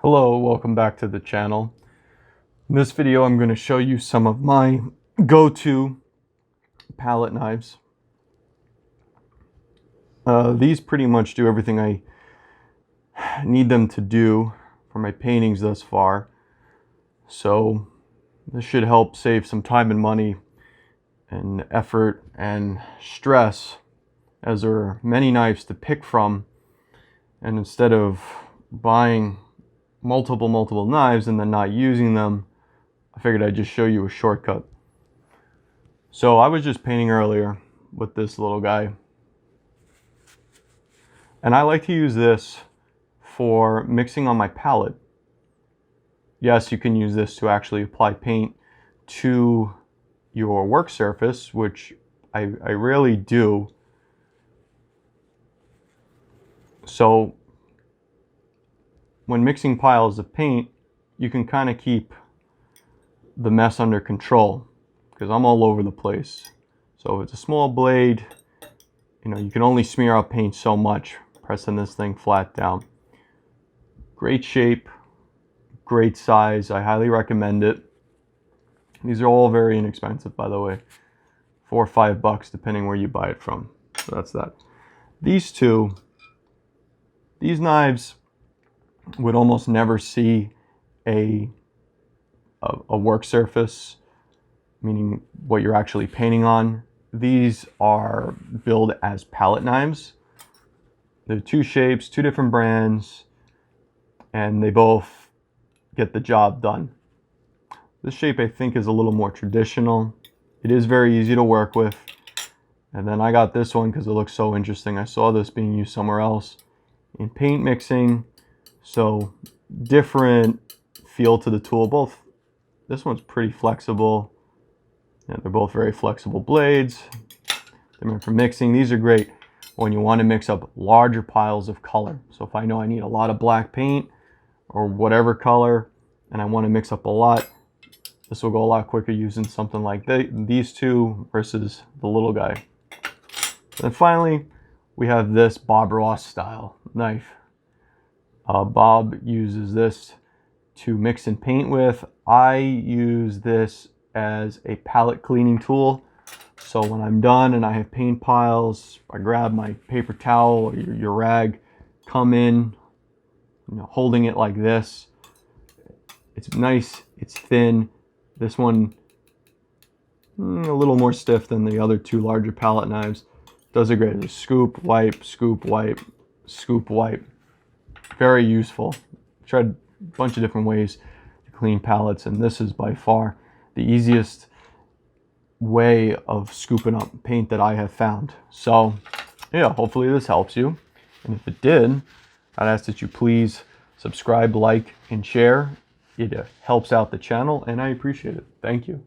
Hello, welcome back to the channel. In this video I'm going to show you some of my go-to palette knives. These pretty much do everything I need them to do for my paintings thus far. So this should help save some time and money and effort and stress, as there are many knives to pick from, and instead of buying multiple knives and then not using them, I figured I'd just show you a shortcut. So I was just painting earlier with this little guy, and I like to use this for mixing on my palette. Yes, you can use this to actually apply paint to your work surface, which I rarely do. So when mixing piles of paint, you can kind of keep the mess under control, because I'm all over the place. So if it's a small blade, you can only smear out paint so much pressing this thing flat down. Great shape, great size. I highly recommend it. These are all very inexpensive, by the way. $4 or $5 depending where you buy it from. So that's that. These knives would almost never see a work surface, meaning what you're actually painting on. These are billed as palette knives. They're two shapes, two different brands, and they both get the job done. This shape I think is a little more traditional. It is very easy to work with. And then I got this one because it looks so interesting. I saw this being used somewhere else in paint mixing. So different feel to the tool. This one's pretty flexible. Yeah, they're both very flexible blades. They're meant for mixing. These are great when you want to mix up larger piles of color. So if I know I need a lot of black paint or whatever color, and I want to mix up a lot, this will go a lot quicker using something like these two versus the little guy. And finally, we have this Bob Ross style knife. Bob uses this to mix and paint with. I use this as a palette cleaning tool. So when I'm done and I have paint piles, I grab my paper towel or your rag, come in, holding it like this. It's nice, it's thin. This one, a little more stiff than the other two larger palette knives. Does it great. Just scoop, wipe, scoop, wipe, scoop, wipe. Very useful. Tried a bunch of different ways to clean palettes, and this is by far the easiest way of scooping up paint that I have found. So yeah, hopefully this helps you. And if it did, I'd ask that you please subscribe, like, and share. It helps out the channel, and I appreciate it. Thank you.